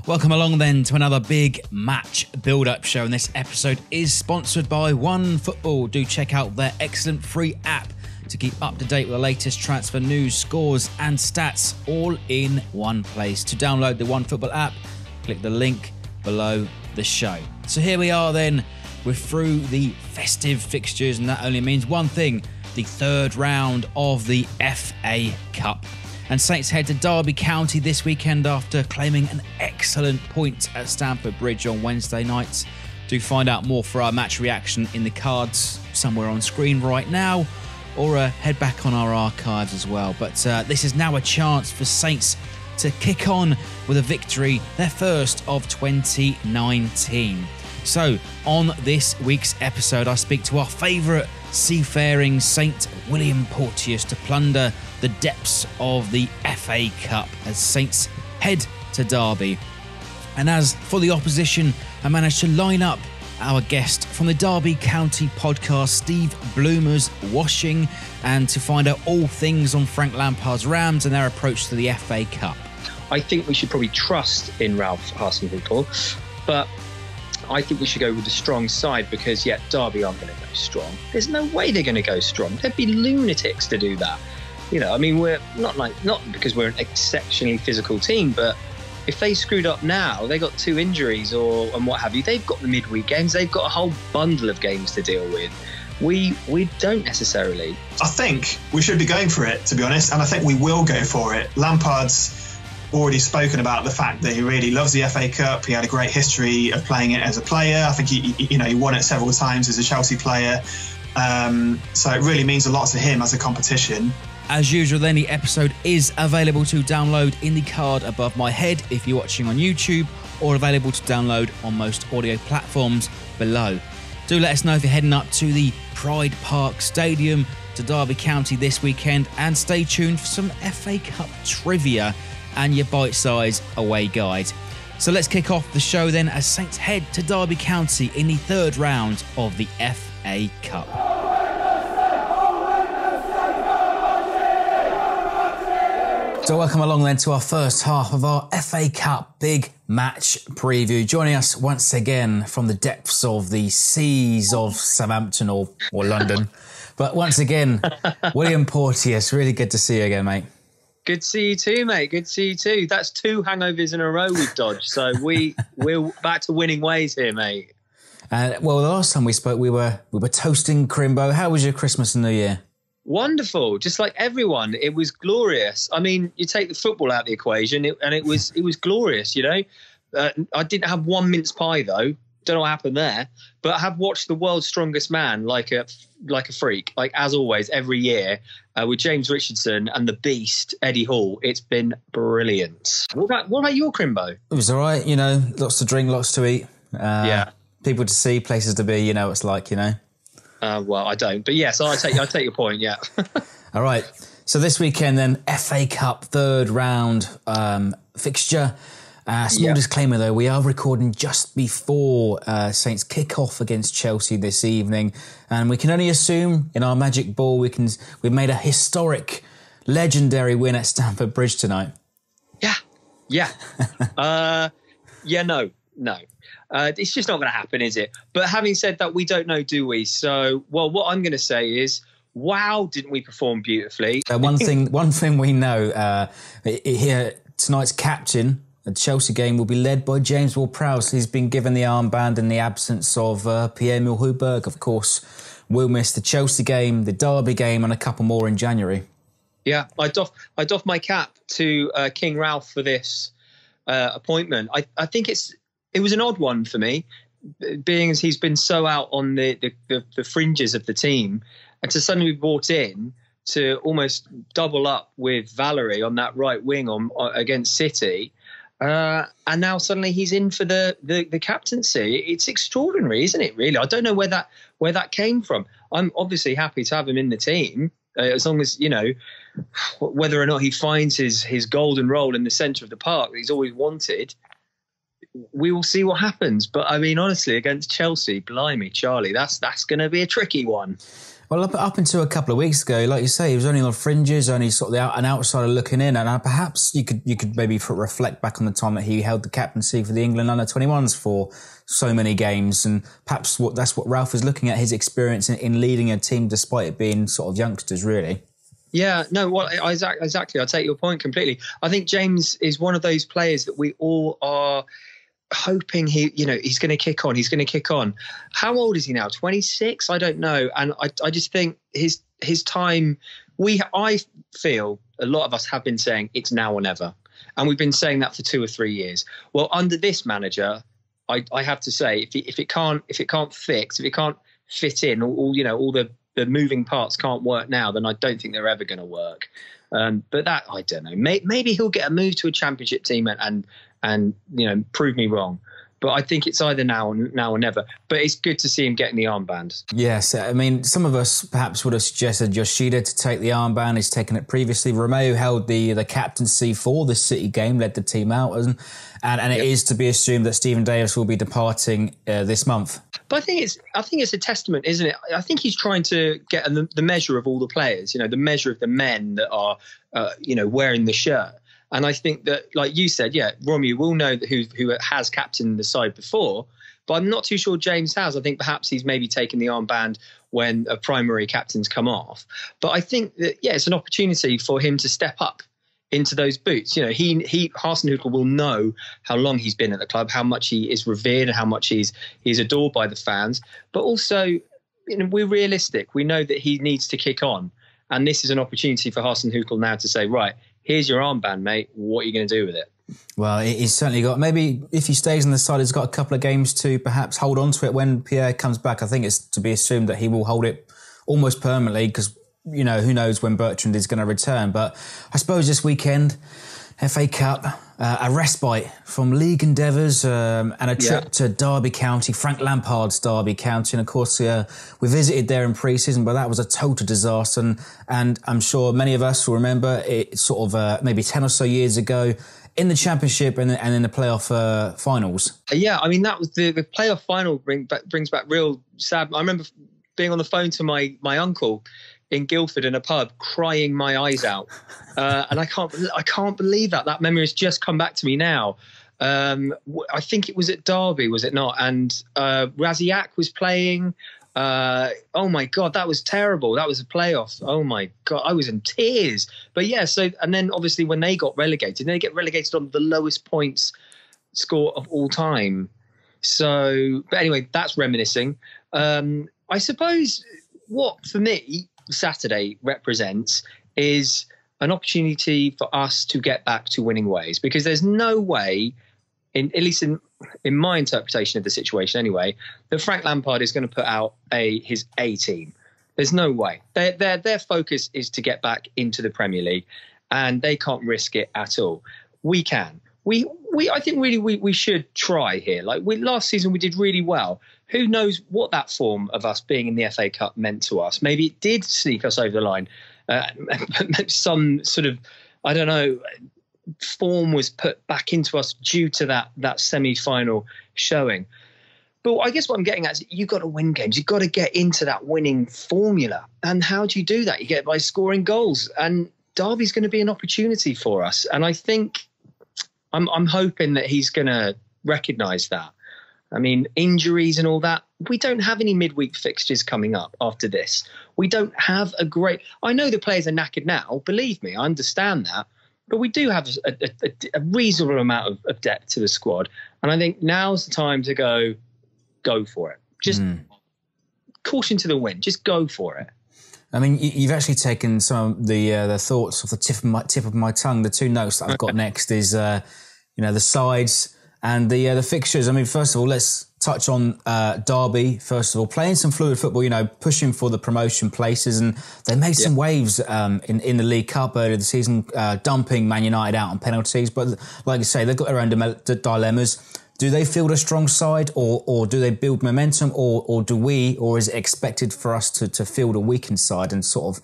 Welcome along then to another big match build-up show, and this episode is sponsored by OneFootball. Do check out their excellent free app to keep up to date with the latest transfer news, scores and stats all in one place. To download the OneFootball app, click the link below the show. So here we are then, we're through the festive fixtures, and that only means one thing: the third round of the FA Cup. And Saints head to Derby County this weekend after claiming an excellent point at Stamford Bridge on Wednesday night. Do find out more for our match reaction in the cards somewhere on screen right now, or head back on our archives as well. But this is now a chance for Saints to kick on with a victory, their first of 2019. So on this week's episode, I speak to our favourite seafaring Saint, William Porteous, to plunder the depths of the FA Cup as Saints head to Derby. And as for the opposition, I managed to line up our guest from the Derby County podcast, Steve Bloomer's Washing, and to find out all things on Frank Lampard's Rams and their approach to the FA Cup. I think we should probably trust in Ralph Hasenhüttl, but I think we should go with a strong side because, Derby aren't going to go strong. There's no way they're going to go strong. They'd be lunatics to do that. You know, I mean, we're not because we're an exceptionally physical team, but if they screwed up now, they got 2 injuries and what have you. They've got the midweek games. They've got a whole bundle of games to deal with. We don't necessarily. I think we should be going for it, to be honest, and I think we will go for it. Lampard's already spoken about the fact that he really loves the FA Cup. He had a great history of playing it as a player. I think he won it several times as a Chelsea player. So it really means a lot to him as a competition. As usual then, the episode is available to download in the card above my head if you're watching on YouTube, or available to download on most audio platforms below. Do let us know if you're heading up to the Pride Park Stadium to Derby County this weekend, and stay tuned for some FA Cup trivia and your bite-size away guide. So let's kick off the show then as Saints head to Derby County in the third round of the FA Cup. So welcome along then to our first half of our FA Cup big match preview. Joining us once again from the depths of the seas of Southampton or London. But once again, William Porteous, really good to see you again, mate. Good to see you too, mate. Good to see you too. That's 2 hangovers in a row we've dodged. So we're back to winning ways here, mate. Well, the last time we spoke, we were toasting Crimbo. How was your Christmas and New Year? Wonderful, just like everyone. It was glorious. I mean, you take the football out of the equation, and it was glorious. You know, I didn't have one mince pie though. Don't know what happened there, but I have watched The World's Strongest Man like a freak, like as always every year with James Richardson and the Beast Eddie Hall. It's been brilliant. What about your Crimbo? It was all right. You know, lots to drink, lots to eat. People to see, places to be. You know, what it's like. You know. Well, I don't, but yes, I take your point. Yeah. All right. So this weekend, then, FA Cup third round fixture. Small disclaimer though, we are recording just before Saints kick off against Chelsea this evening, and we can only assume in our magic ball we've made a historic, legendary win at Stamford Bridge tonight. No. It's just not going to happen, is it? But having said that, we don't know, do we? So, well, what I'm going to say is, wow, didn't we perform beautifully? One thing we know here, tonight's captain, the Chelsea game, will be led by James Ward-Prowse. He's been given the armband in the absence of Pierre-Emile Højbjerg, of course. Will miss the Chelsea game, the Derby game, and a couple more in January. Yeah, I doff my cap to King Ralph for this appointment. I think it was an odd one for me, being as he's been so out on the fringes of the team, and to suddenly be brought in to almost double up with Valerie on that right wing against City. And now suddenly he's in for the captaincy. It's extraordinary, isn't it, really? I don't know where that came from. I'm obviously happy to have him in the team, as long as, you know, whether or not he finds his golden role in the centre of the park that he's always wanted, we will see what happens. But I mean, honestly, against Chelsea, blimey, Charlie, that's going to be a tricky one. Well, up until a couple of weeks ago, like you say, he was only on fringes, only sort of an outsider looking in, and perhaps you could maybe reflect back on the time that he held the captaincy for the England under-21s for so many games, and perhaps that's what Ralph is looking at, his experience in leading a team despite it being sort of youngsters, really. Yeah, no, well, exactly. I take your point completely. I think James is one of those players that we all are hoping he's going to kick on. He's going to kick on. How old is he now? 26? I don't know. And I just think his time, I feel a lot of us have been saying it's now or never. And we've been saying that for 2 or 3 years. Well, under this manager, I have to say, if it can't fit in, all the moving parts can't work now, then I don't think they're ever going to work. But that, I don't know. Maybe he'll get a move to a championship team and prove me wrong. But I think it's either now or never. But it's good to see him getting the armband. Yes, I mean, some of us perhaps would have suggested Yoshida to take the armband. He's taken it previously. Romeo held the captaincy for the City game, led the team out, and it is to be assumed that Stephen Davis will be departing this month. But I think it's a testament, isn't it? I think he's trying to get the measure of all the players. The measure of the men that are wearing the shirt. And I think that, like you said, Romeo will know who has captained the side before, but I'm not too sure James has. I think perhaps he's maybe taken the armband when a primary captain's come off. But I think that, it's an opportunity for him to step up into those boots. Hasenhüttl will know how long he's been at the club, how much he is revered and how much he's adored by the fans. But also, we're realistic. We know that he needs to kick on. And this is an opportunity for Hasenhüttl now to say, right, here's your armband, mate. What are you going to do with it? Well, he's certainly got, maybe if he stays on the side, he's got a couple of games to perhaps hold on to it when Pierre comes back. I think it's to be assumed that he will hold it almost permanently because, who knows when Bertrand is going to return. But I suppose this weekend, FA Cup, a respite from league endeavours and a trip to Derby County, Frank Lampard's Derby County. And of course, we visited there in pre-season, but that was a total disaster. And I'm sure many of us will remember it sort of maybe 10 or so years ago in the Championship and in the playoff finals. Yeah, I mean, that was the playoff final brings back real sad. I remember being on the phone to my uncle in Guildford in a pub, crying my eyes out, and I can't believe that memory has just come back to me now. I think it was at Derby, was it not? And Raziak was playing. Oh my God, that was terrible. That was a playoff. Oh my God, I was in tears. But and then obviously when they got relegated, they get relegated on the lowest points score of all time. So, but anyway, that's reminiscing. I suppose what for me Saturday represents is an opportunity for us to get back to winning ways, because there's no way, at least in my interpretation of the situation anyway, that Frank Lampard is going to put out his A team. There's no way. Their focus is to get back into the Premier League, and they can't risk it at all. We can. I think really we should try here. Like last season, we did really well. Who knows what that form of us being in the FA Cup meant to us? Maybe it did sneak us over the line. Some sort of, I don't know, form was put back into us due to that semi-final showing. But I guess what I'm getting at is you've got to win games. You've got to get into that winning formula. And how do you do that? You get it by scoring goals. And Derby's going to be an opportunity for us. And I think I'm hoping that he's going to recognise that. I mean, injuries and all that. We don't have any midweek fixtures coming up after this. We don't have I know the players are knackered now. Believe me, I understand that. But we do have a reasonable amount of depth to the squad. And I think now's the time to go for it. Just caution to the wind. Just go for it. I mean, you've actually taken some of the thoughts off the tip of my tongue. The two notes that I've got next is, the sides and the fixtures. I mean, first of all, let's touch on Derby. First of all, playing some fluid football, pushing for the promotion places, and they made some waves in the League Cup earlier this season, dumping Man United out on penalties. But like you say, they've got their own dilemmas. Do they field a strong side, or do they build momentum, or is it expected for us to field a weakened side and sort of,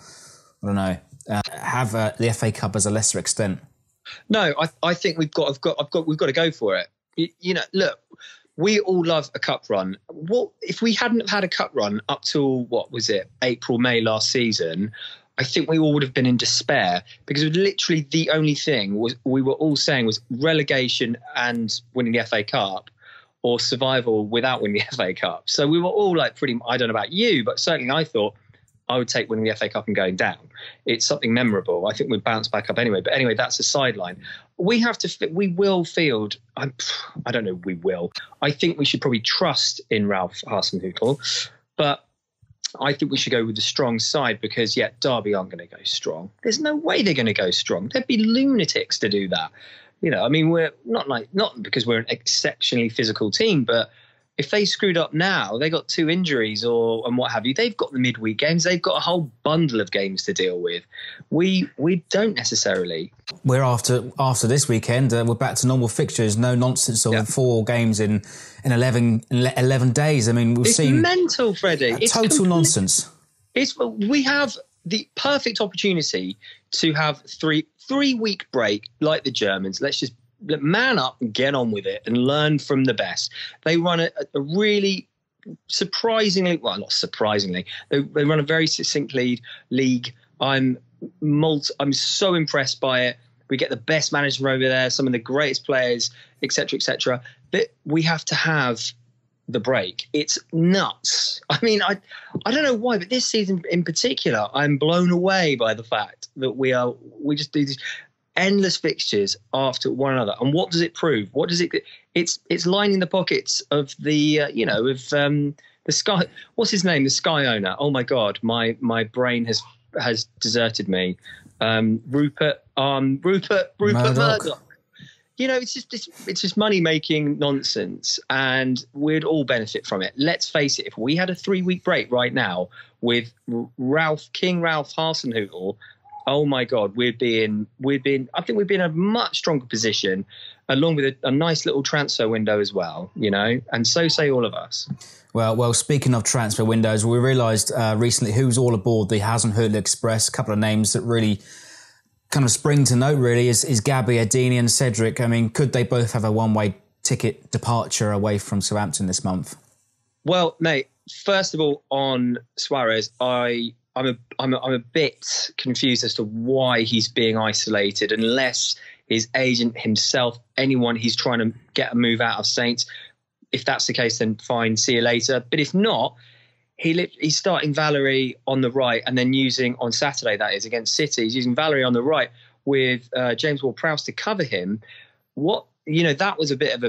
I don't know, have the FA Cup as a lesser extent? No, I think we've got to go for it. Look, we all love a cup run. What if we hadn't have had a cup run up till, what was it, April, May last season? I think we all would have been in despair, because it was literally the only thing we were all saying was relegation and winning the FA Cup, or survival without winning the FA Cup. So we were all like pretty, I don't know about you, but certainly I thought I would take winning the FA Cup and going down. It's something memorable. I think we'd bounce back up anyway. But anyway, that's a sideline. We will field. I don't know. We will. I think we should probably trust in Ralph Hasenhüttl, but I think we should go with the strong side, because Derby aren't going to go strong. There's no way they're going to go strong. They'd be lunatics to do that. I mean, we're not because we're an exceptionally physical team, but if they screwed up now, they got 2 injuries and what have you, they've got the midweek games. They've got a whole bundle of games to deal with. We don't necessarily. We're after this weekend, we're back to normal fixtures. No nonsense of 4 games in 11 days. I mean, it's mental, Freddie. It's total nonsense. We have the perfect opportunity to have 3-week break like the Germans. Let's just man up and get on with it and learn from the best. They run a really surprisingly, well, not surprisingly, they run a very succinct league. I'm so impressed by it. We get the best manager over there, some of the greatest players, etc., etc. But we have to have the break. It's nuts. I mean, I don't know why, but this season in particular, I'm blown away by the fact that we just do these endless fixtures after one another. And what does it prove? What does it? It's lining the pockets of the the Sky. What's his name? The Sky owner. Oh my God, my brain has deserted me. Rupert Murdoch. It's just money making nonsense, and we'd all benefit from it. Let's face it. If we had a 3-week break right now with King Ralph Hasenhüttl, oh my God, we'd be in a much stronger position, along with a nice little transfer window as well, and so say all of us. Well, speaking of transfer windows, we realised recently who's all aboard the Hasenhüttl Express. A couple of names that really kind of spring to note really is Gabby, Adini and Cedric. I mean, could they both have a one-way ticket departure away from Southampton this month? Well, mate, first of all, on Suarez, I'm a bit confused as to why he's being isolated, unless his agent himself, anyone he's trying to get a move out of Saints. If that's the case, then fine, see you later. But if not, he's starting Valerie on the right, and then using, on Saturday that is, against City, he's using Valerie on the right with James Ward-Prowse to cover him. That was a bit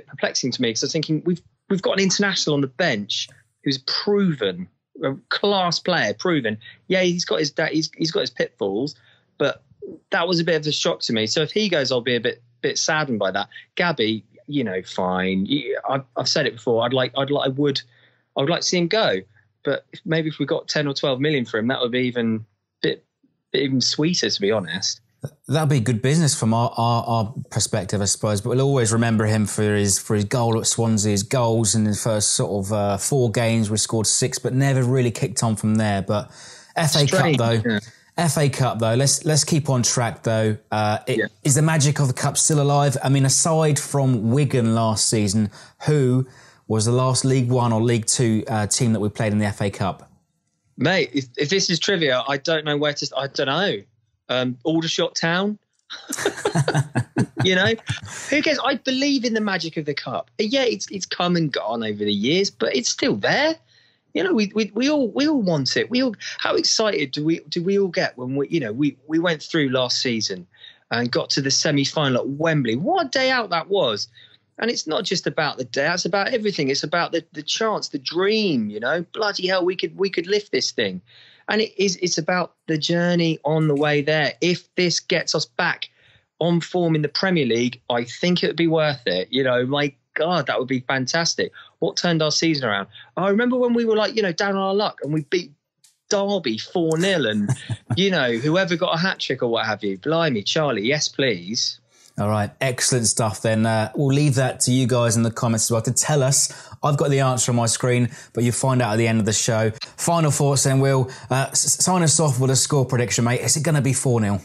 perplexing to me, because I was thinking we've got an international on the bench who's proven, a class player, proven. Yeah, he's got his pitfalls, but that was a bit of a shock to me. So if he goes, I'll be a bit saddened by that. Gabby, fine. I've said it before. I would like to see him go, but maybe if we got 10 or 12 million for him, that would be even sweeter, to be honest. That'd be good business from our perspective, I suppose. But we'll always remember him for his goal at Swansea, his goals in the first sort of 4 games. We scored 6, but never really kicked on from there. But FA Cup though, let's keep on track though. Is the magic of the cup still alive? I mean, aside from Wigan last season, who was the last League One or League Two team that we played in the FA Cup? Mate, if this is trivia, I don't know where to. I don't know. Aldershot Town. Who cares? I believe in the magic of the cup. Yeah, it's come and gone over the years, but it's still there. We all want it. How excited do we all get when we went through last season and got to the semi-final at Wembley? What a day out that was. And it's not just about the day, it's about everything. It's about the chance, the dream, bloody hell, we could lift this thing. And it's about the journey on the way there. If this gets us back on form in the Premier League, I think it would be worth it. My God, that would be fantastic. What turned our season around? I remember when we were down on our luck and we beat Derby 4-0 and, whoever got a hat-trick or what have you. Blimey, Charlie, yes, please. All right, excellent stuff then. We'll leave that to you guys in the comments as well to tell us. I've got the answer on my screen, but you'll find out at the end of the show. Final thoughts then, Will. Sign us off with a score prediction, mate. Is it going to be 4-0?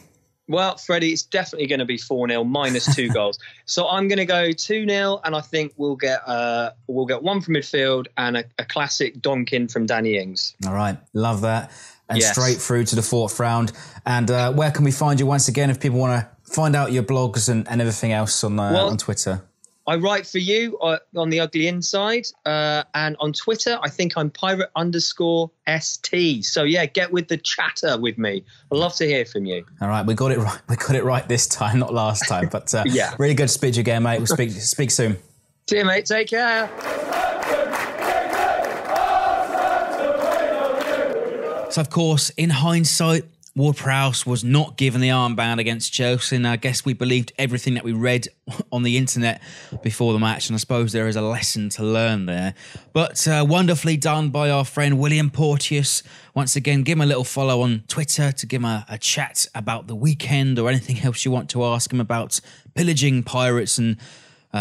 Well, Freddie, it's definitely going to be 4-0 minus 2 goals. So I'm going to go 2-0, and I think we'll get one from midfield and a classic donkin from Danny Ings. All right, love that. And yes. Straight through to the 4th round. And where can we find you once again if people want to find out your blogs and everything else on Twitter? I write for you on the Ugly Inside, and on Twitter, I think I'm pirate_ST. So yeah, get with the chatter with me. I'd love to hear from you. All right, we got it right. We got it right this time, not last time. But yeah, really good to speak to you again, mate. We'll speak soon. See you, mate. Take care. So, of course, in hindsight, Ward-Prowse was not given the armband against Chelsea, and I guess we believed everything that we read on the internet before the match, and I suppose there is a lesson to learn there. But wonderfully done by our friend William Porteous. Once again, give him a little follow on Twitter to give him a chat about the weekend or anything else you want to ask him about pillaging pirates and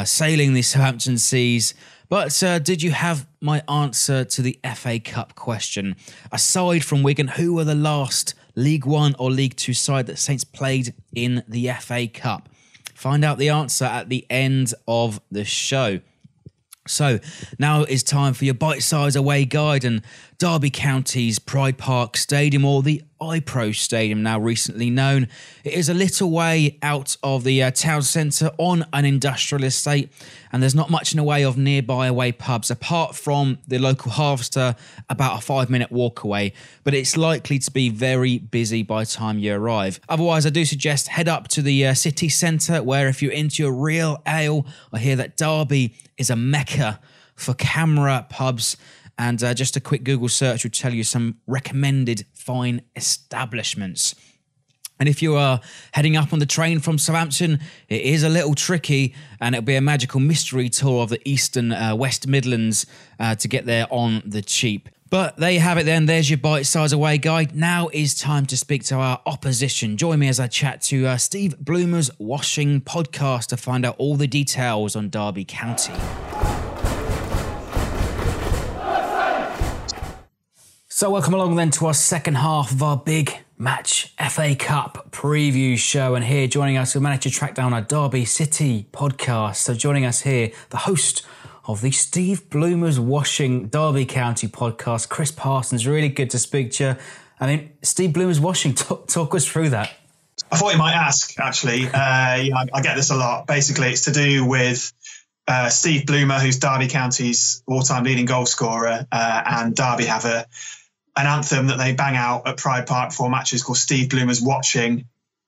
sailing the Southampton seas. But did you have my answer to the FA Cup question? Aside from Wigan, who were the last League One or League Two side that Saints played in the FA Cup? Find out the answer at the end of the show. So now it is time for your bite-size away guide, and Derby County's Pride Park Stadium, or the iPro Stadium now recently known. It is a little way out of the town centre on an industrial estate, and there's not much in the way of nearby away pubs apart from the local Harvester about a 5-minute walk away, but it's likely to be very busy by the time you arrive. Otherwise, I do suggest head up to the city centre, where if you're into a real ale, I hear that Derby is a mecca for camera pubs, and just a quick Google search will tell you some recommended fine establishments. And if you are heading up on the train from Southampton, it is a little tricky, and it'll be a magical mystery tour of the Eastern West Midlands to get there on the cheap. But there you have it then. There's your bite-size away guide. Now is time to speak to our opposition. Join me as I chat to Steve Bloomer's Washing podcast to find out all the details on Derby County. So welcome along then to our second half of our big match FA Cup preview show. And here joining us, we managed to track down our Derby City podcast. So joining us here, the host of the Steve Bloomer's Washing Derby County podcast, Chris Parsons. Really good to speak to you. I mean, Steve Bloomer's Washing, talk us through that. I thought you might ask, actually. I get this a lot. Basically, it's to do with Steve Bloomer, who's Derby County's all-time leading goal scorer, and Derby have an anthem that they bang out at Pride Park before matches called Steve Bloomer's Watching,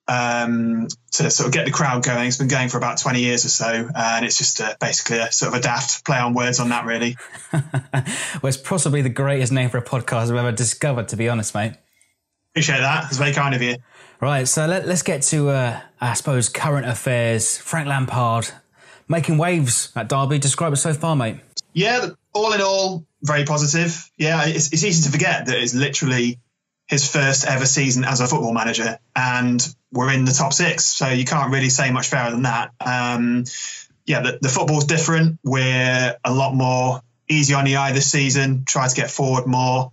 to sort of get the crowd going. It's been going for about 20 years or so, and it's just basically a sort of a daft play on words on that, really. Well, it's possibly the greatest name for a podcast I've ever discovered, to be honest, mate. Appreciate that. It's very kind of you. Right, so let's get to, I suppose, current affairs. Frank Lampard making waves at Derby. Describe it so far, mate. Yeah, all in all, very positive. Yeah, it's easy to forget that it's literally his first ever season as a football manager, and we're in the top 6, so you can't really say much fairer than that. The football's different. We're a lot more easy on the eye this season, try to get forward more,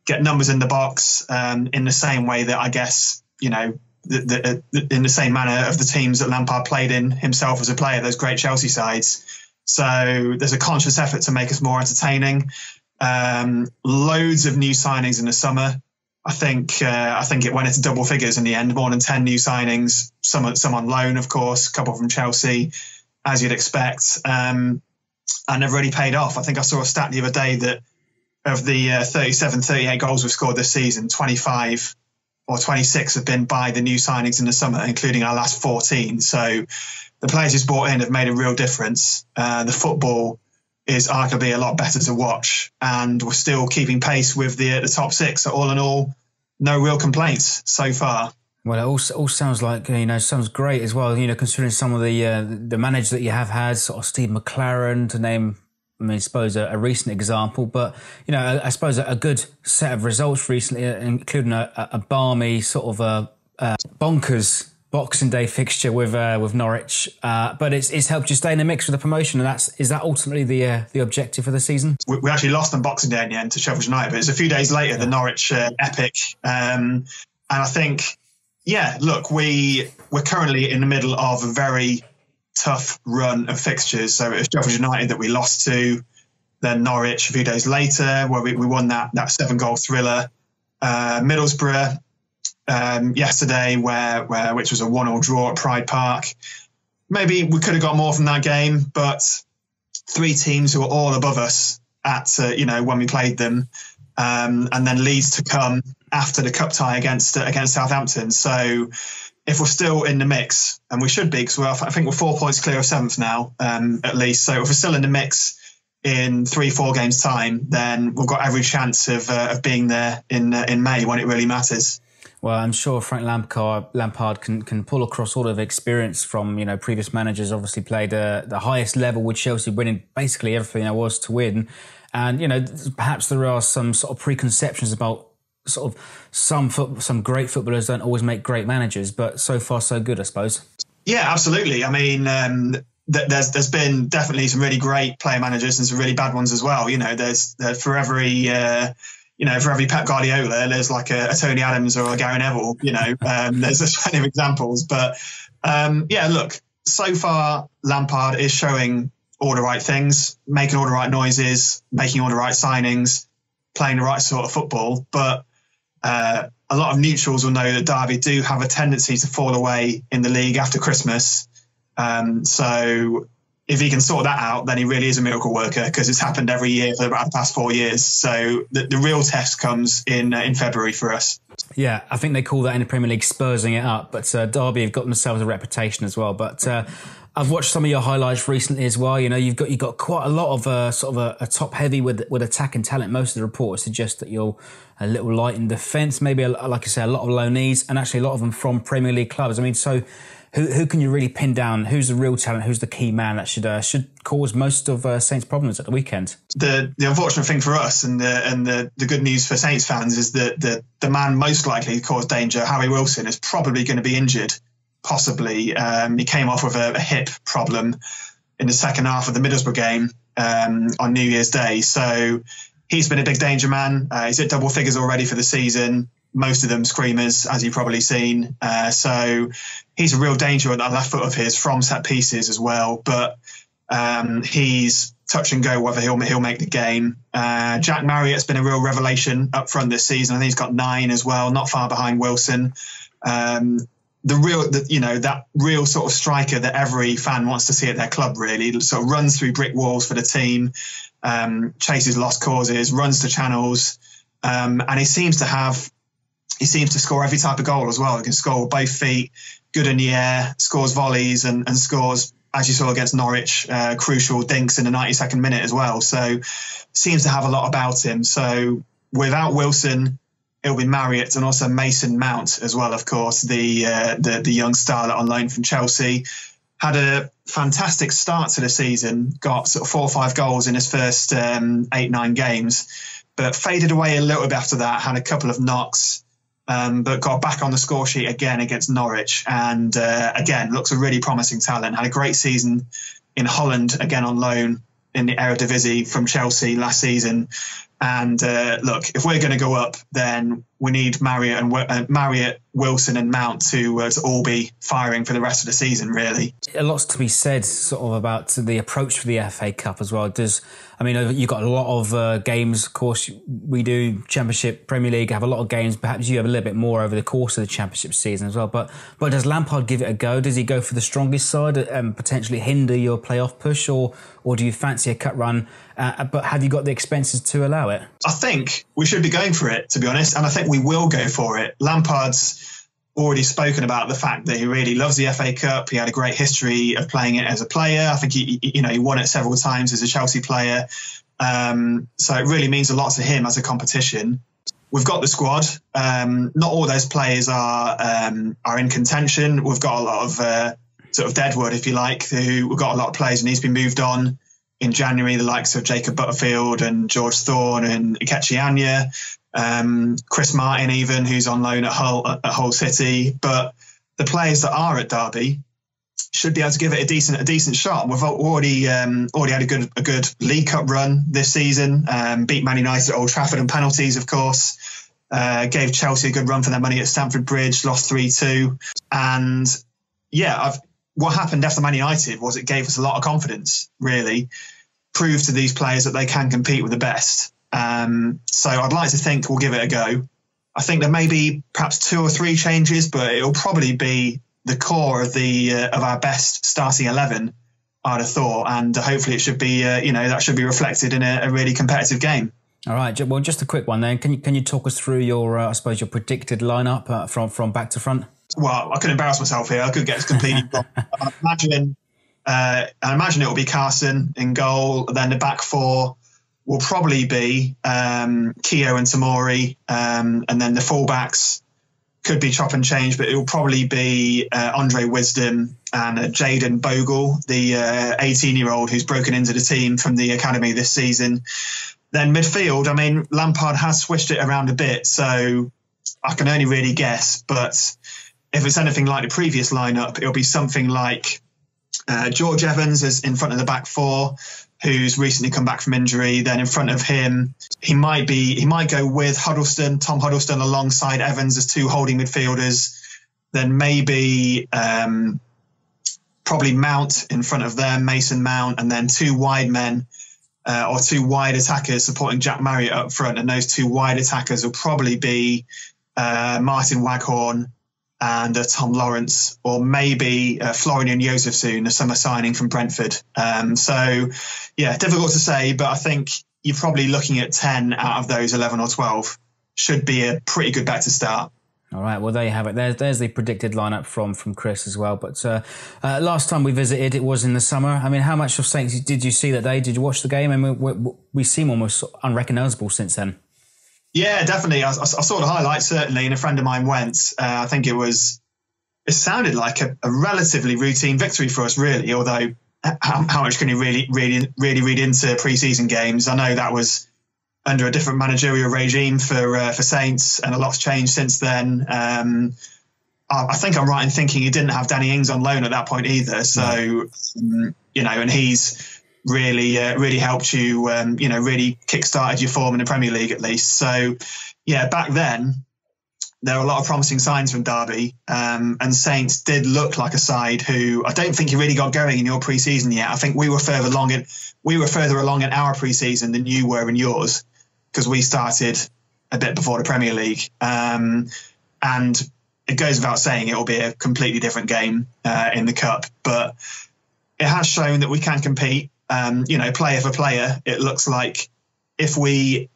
get numbers in the box, in the same way that I guess, in the same manner of the teams that Lampard played in himself as a player, those great Chelsea sides. So there's a conscious effort to make us more entertaining. Loads of new signings in the summer. I think it went into double figures in the end, more than 10 new signings, some on loan, of course, a couple from Chelsea, as you'd expect, and they've really paid off. I think I saw a stat the other day that of the 38 goals we've scored this season, 25 or 26 have been by the new signings in the summer, including our last 14. So the players who's brought in have made a real difference. The football is arguably a lot better to watch, and we're still keeping pace with the top 6. So all in all, no real complaints so far. Well, it all sounds like, sounds great as well, considering some of the managers that you have had, sort of Steve McLaren to name, I suppose a recent example, but, I suppose a good set of results recently, including a balmy sort of bonkers Boxing Day fixture with Norwich, but it's helped you stay in the mix with the promotion, and is that ultimately the objective for the season? We actually lost on Boxing Day in the end to Sheffield United, but it's a few days later, the Norwich epic, and I think Yeah, look, we're currently in the middle of a very tough run of fixtures. So it was Sheffield United that we lost to, then Norwich a few days later, where we won that 7-goal thriller. Middlesbrough yesterday, which was a 1-1 draw at Pride Park. Maybe we could have got more from that game, but 3 teams who were all above us at when we played them, and then Leeds to come after the cup tie against Southampton. So if we're still in the mix, and we should be, because I think we're 4 points clear of 7th now, at least. So if we're still in the mix in 3-4 games time, then we've got every chance of being there in May when it really matters. Well, I'm sure Frank Lampard can pull across all of the experience from previous managers. Obviously played the highest level with Chelsea, winning basically everything there was to win. And perhaps there are some sort of preconceptions about sort of some great footballers don't always make great managers, but so far so good, I suppose. Yeah, absolutely. I mean, there's been definitely some really great player managers and some really bad ones as well. There's for every Pep Guardiola, there's like a Tony Adams or a Gary Neville. There's plenty of examples. But look, so far Lampard is showing all the right things, making all the right noises, making all the right signings, playing the right sort of football. But a lot of neutrals will know that Derby do have a tendency to fall away in the league after Christmas. So if he can sort that out, then he really is a miracle worker, because it's happened every year for about the past 4 years. So the real test comes in February for us. Yeah, I think they call that in the Premier League spursing it up. But Derby have got themselves a reputation as well. But I've watched some of your highlights recently as well. You've got quite a lot of sort of a top heavy with attacking talent. Most of the reports suggest that you're a little light in defence. Maybe, like I say, a lot of low knees, and actually a lot of them from Premier League clubs. I mean, so who can you really pin down? Who's the real talent? Who's the key man that should cause most of Saints' problems at the weekend? The unfortunate thing for us and the good news for Saints fans is that the man most likely to cause danger, Harry Wilson, is probably going to be injured. Possibly. He came off with a hip problem in the second half of the Middlesbrough game on New Year's Day. So he's been a big danger man. He's at double figures already for the season. Most of them screamers, as you've probably seen. So he's a real danger on that left foot of his from set pieces as well. But he's touch and go whether he'll make the game. Jack Marriott's been a real revelation up front this season. I think he's got 9 as well, not far behind Wilson. That real sort of striker that every fan wants to see at their club, really, sort of runs through brick walls for the team, chases lost causes, runs to channels, and he seems to score every type of goal as well. He can score with both feet, good in the air, scores volleys, and scores, as you saw against Norwich, crucial dinks in the 92nd minute as well. So seems to have a lot about him. So without Wilson, it'll be Marriott and also Mason Mount as well, of course, the young starlet on loan from Chelsea. Had a fantastic start to the season, got sort of 4 or 5 goals in his first 8-9 games, but faded away a little bit after that, had a couple of knocks, but got back on the score sheet again against Norwich. And again, looks a really promising talent. Had a great season in Holland, again on loan in the Eredivisie from Chelsea last season. And look, if we're going to go up, then we need Marriott, Wilson and Mount to all be firing for the rest of the season, really. A lot's to be said sort of about the approach for the FA Cup as well. You've got a lot of games, of course. We do Championship, Premier League, have a lot of games. Perhaps you have a little bit more over the course of the Championship season as well. But does Lampard give it a go? Does he go for the strongest side and potentially hinder your playoff push? Or do you fancy a cut run? But have you got the expenses to allow it? I think we should be going for it, to be honest. And I think we will go for it. Lampard's already spoken about the fact that he really loves the FA Cup. He had a great history of playing it as a player. I think he won it several times as a Chelsea player. So it really means a lot to him as a competition. We've got the squad. Not all those players are in contention. We've got a lot of sort of deadwood, if you like. We've got a lot of players who need to be moved on. In January, the likes of Jacob Butterfield and George Thorne and Ikechi Anya, Chris Martin even, who's on loan at Hull City. But the players that are at Derby should be able to give it a decent shot. We've already had a good League Cup run this season. Beat Man United at Old Trafford on penalties, of course. gave Chelsea a good run for their money at Stamford Bridge, lost 3-2. And yeah, what happened after Man United was it gave us a lot of confidence, really, proved to these players that they can compete with the best. So I'd like to think we'll give it a go. I think there may be perhaps 2 or 3 changes, but it'll probably be the core of our best starting 11, I'd have thought, and hopefully it should be that should be reflected in a really competitive game. All right, well, just a quick one then. Can you talk us through your your predicted lineup from back to front? Well, I could embarrass myself here. I could get this completely wrong. I imagine it will be Carson in goal. Then the back 4 will probably be Keogh and Tamori, and then the fullbacks could be chop and change, but it will probably be Andre Wisdom and Jayden Bogle, the 18-year-old who's broken into the team from the academy this season. Then midfield, I mean, Lampard has switched it around a bit, so I can only really guess. But if it's anything like the previous lineup, it'll be something like George Evans is in front of the back 4, who's recently come back from injury. Then in front of him, he might go with Tom Huddleston alongside Evans as 2 holding midfielders. Then maybe probably Mount in front of them, Mason Mount, and then 2 wide men or 2 wide attackers supporting Jack Marriott up front. And those 2 wide attackers will probably be Martin Waghorn and Tom Lawrence, or maybe Florian Josefsson, a summer signing from Brentford. So, yeah, difficult to say, but I think you're probably looking at 10 out of those 11 or 12. Should be a pretty good bet to start. All right, well, there you have it. There's the predicted lineup from Chris as well. But last time we visited, it was in the summer. I mean, how much of Saints did you see that day? Did you watch the game? I mean, we seem almost unrecognisable since then. Yeah, definitely. I saw the highlights, certainly, and a friend of mine went. I think it sounded like a relatively routine victory for us, really, although how much can you really read into pre-season games? I know that was under a different managerial regime for Saints, and a lot's changed since then. I think I'm right in thinking he didn't have Danny Ings on loan at that point either. So, and he's really helped you, really kick-started your form in the Premier League at least. So, yeah, back then, there were a lot of promising signs from Derby, and Saints did look like a side who I don't think you really got going in your pre-season yet. I think we were further along in our pre-season than you were in yours, because we started a bit before the Premier League. And it goes without saying it will be a completely different game in the Cup, but it has shown that we can compete. Player for player, it looks like if we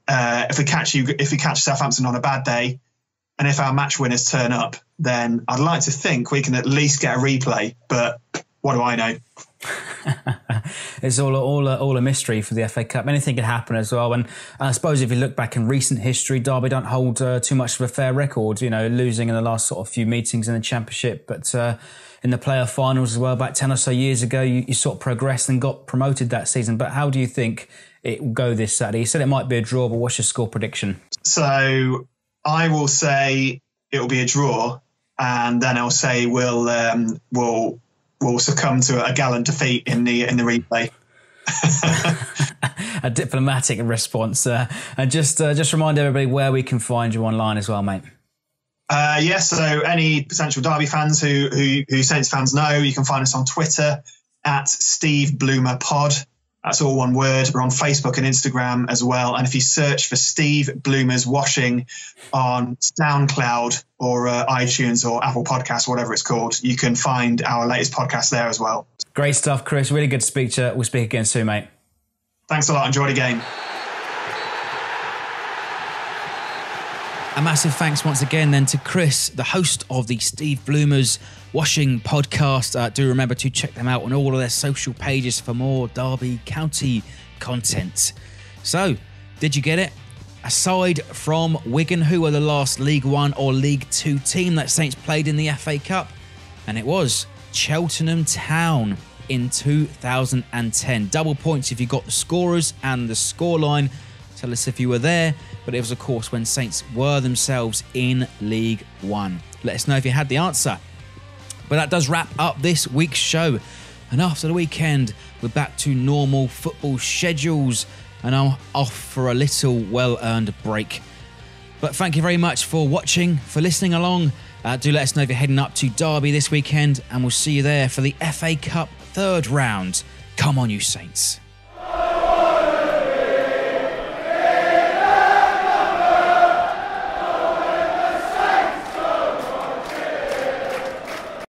catch Southampton on a bad day, and if our match winners turn up, then I'd like to think we can at least get a replay. But what do I know? It's all a mystery for the FA Cup. Anything can happen as well. And I suppose if you look back in recent history, Derby don't hold too much of a fair record. Losing in the last sort of few meetings in the Championship, but in the playoff finals as well, about 10 or so years ago, you sort of progressed and got promoted that season. But how do you think it will go this Saturday? You said it might be a draw, but what's your score prediction? So I will say it will be a draw, and then I'll say we'll succumb to a gallant defeat in the replay. A diplomatic response. And just remind everybody where we can find you online as well, mate. So any potential Derby fans who Saints fans know, you can find us on Twitter at Steve Bloomer Pod. That's all one word. We're on Facebook and Instagram as well. And if you search for Steve Bloomer's Washing on SoundCloud or iTunes or Apple Podcasts, whatever it's called, you can find our latest podcast there as well. Great stuff, Chris. Really good to speak to you. We'll speak again soon, mate. Thanks a lot. Enjoy the game. A massive thanks once again then to Chris, the host of the Steve Bloomer's Washing podcast. Do remember to check them out on all of their social pages for more Derby County content. So, did you get it? Aside from Wigan, who were the last League One or League Two team that Saints played in the FA Cup? And it was Cheltenham Town in 2010. Double points if you got the scorers and the scoreline. Tell us if you were there. But it was, of course, when Saints were themselves in League One. Let us know if you had the answer. But that does wrap up this week's show. And after the weekend, we're back to normal football schedules. And I'm off for a little well-earned break. But thank you very much for watching, for listening along. Do let us know if you're heading up to Derby this weekend, and we'll see you there for the FA Cup third round. Come on, you Saints.